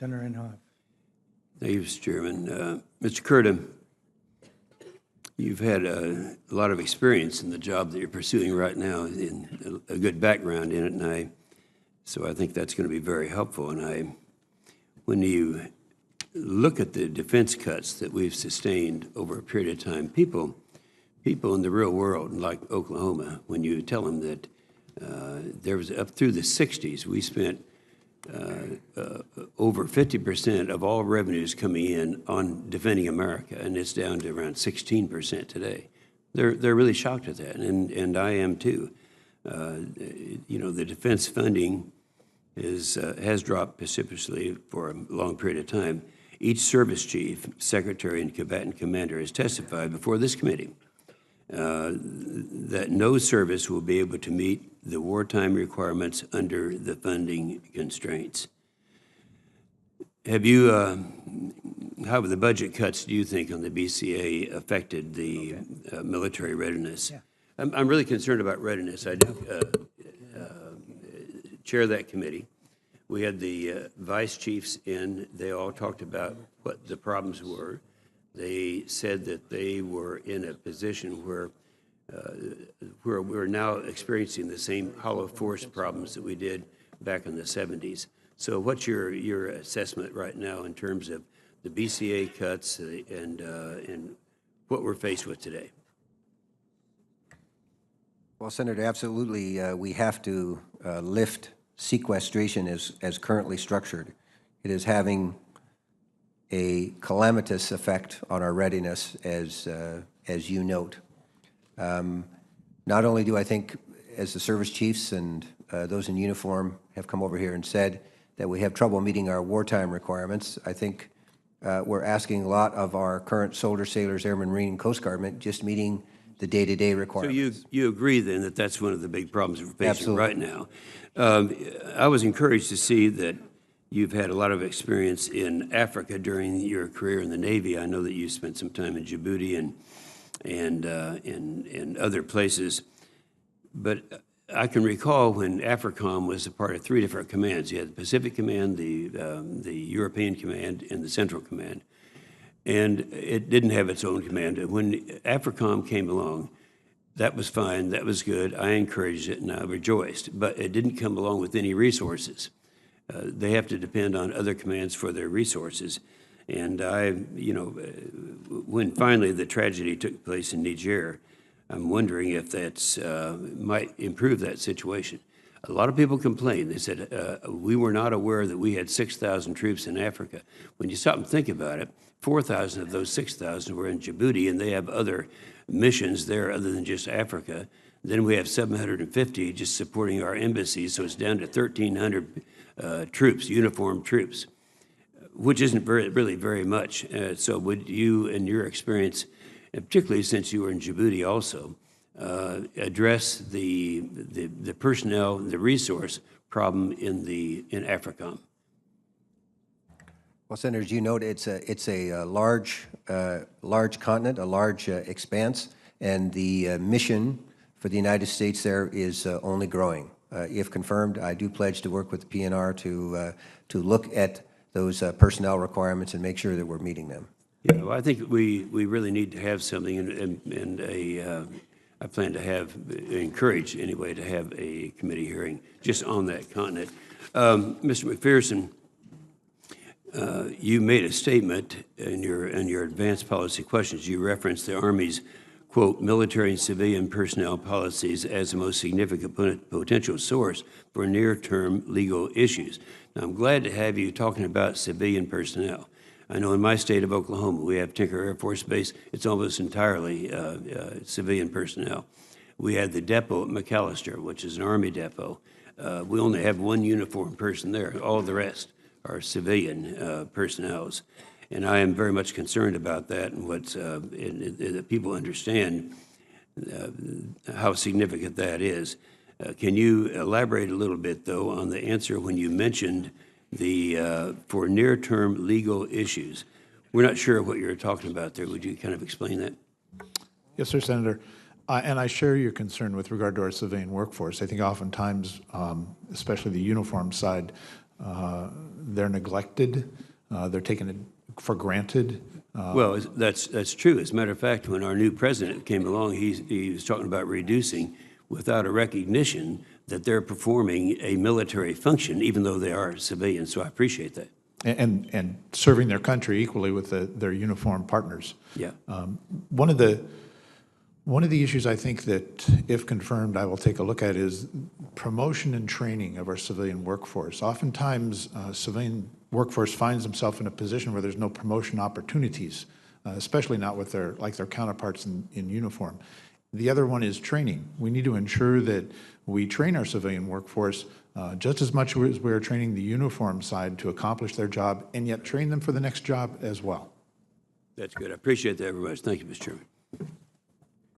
Senator Inhofe. Thank you, Mr. Chairman. Mr. Curtin, you've had a lot of experience in the job that you're pursuing right now, and a good background in it, so I think that's going to be very helpful. And when you look at the defense cuts that we've sustained over a period of time, people in the real world, like Oklahoma, when you tell them that there was up through the 60s, we spent over 50% of all revenues coming in on defending America, and it's down to around 16% today. They're really shocked at that, and I am too. The defense funding has dropped precipitously for a long period of time. Each service chief, secretary, and combatant commander has testified before this committee that no service will be able to meet the wartime requirements under the funding constraints. How have the budget cuts, do you think, on the BCA affected the military readiness? Yeah. I'm really concerned about readiness. I do chair that committee. We had the vice chiefs in. They all talked about what the problems were. They said that they were in a position where we're now experiencing the same hollow force problems that we did back in the 70s. So what's your assessment right now in terms of the BCA cuts and what we're faced with today? Well, Senator, absolutely. We have to lift sequestration as currently structured. It is having a calamitous effect on our readiness, as you note. Not only do I think, as the service chiefs and those in uniform have come over here and said that we have trouble meeting our wartime requirements, I think we're asking a lot of our current soldiers, sailors, airmen, Marine, and Coast Guardmen just meeting the day-to-day requirements. So you agree then that that's one of the big problems we're facing Absolutely. right now. I was encouraged to see that you've had a lot of experience in Africa during your career in the Navy. I know that you spent some time in Djibouti and other places. But I can recall when AFRICOM was a part of three different commands. You had the Pacific Command, the European Command, and the Central Command. And it didn't have its own command. When AFRICOM came along, that was fine, that was good. I encouraged it and I rejoiced. But it didn't come along with any resources. They have to depend on other commands for their resources. And when finally the tragedy took place in Niger, I'm wondering if that's might improve that situation. A lot of people complained. They said, we were not aware that we had 6,000 troops in Africa. When you stop and think about it, 4,000 of those 6,000 were in Djibouti, and they have other missions there other than just Africa. Then we have 750 just supporting our embassies, so it's down to 1,300 troops, uniformed troops, which isn't really very much. So would you, in your experience, and particularly since you were in Djibouti also, address the personnel, the resource problem in AFRICOM? Well, Senator, as you note, it's a large continent, a large expanse, and the mission for the United States there is only growing. If confirmed, I do pledge to work with the PNR to look at those personnel requirements and make sure that we're meeting them. Yeah, well, I think we really need to have something, and I plan to encourage anyway to have a committee hearing just on that continent. Mr. McPherson, you made a statement in your advanced policy questions. You referenced the Army's, quote, military and civilian personnel policies as the most significant potential source for near-term legal issues. Now, I'm glad to have you talking about civilian personnel. I know in my state of Oklahoma, we have Tinker Air Force Base. It's almost entirely civilian personnel. We had the depot at McAllister, which is an Army depot. We only have one uniformed person there. All the rest are civilian personnel. And I am very much concerned about that and that people understand how significant that is. Can you elaborate a little bit, though, on the answer when you mentioned for near-term legal issues? We're not sure what you're talking about there. Would you kind of explain that? Yes, sir, Senator. And I share your concern with regard to our civilian workforce. I think oftentimes, especially the uniform side, they're neglected, they're taken for granted. Well, that's true. As a matter of fact, when our new president came along, he was talking about reducing without a recognition that they're performing a military function, even though they are civilians. So I appreciate that. And serving their country equally with their uniformed partners. Yeah. One of the issues I think that, if confirmed, I will take a look at is promotion and training of our civilian workforce. Oftentimes, civilian workforce finds themselves in a position where there's no promotion opportunities, especially not with their counterparts in uniform. The other one is training. We need to ensure that we train our civilian workforce just as much as we're training the uniform side to accomplish their job, and yet train them for the next job as well. That's good. I appreciate that very much. Thank you, Mr. Chairman.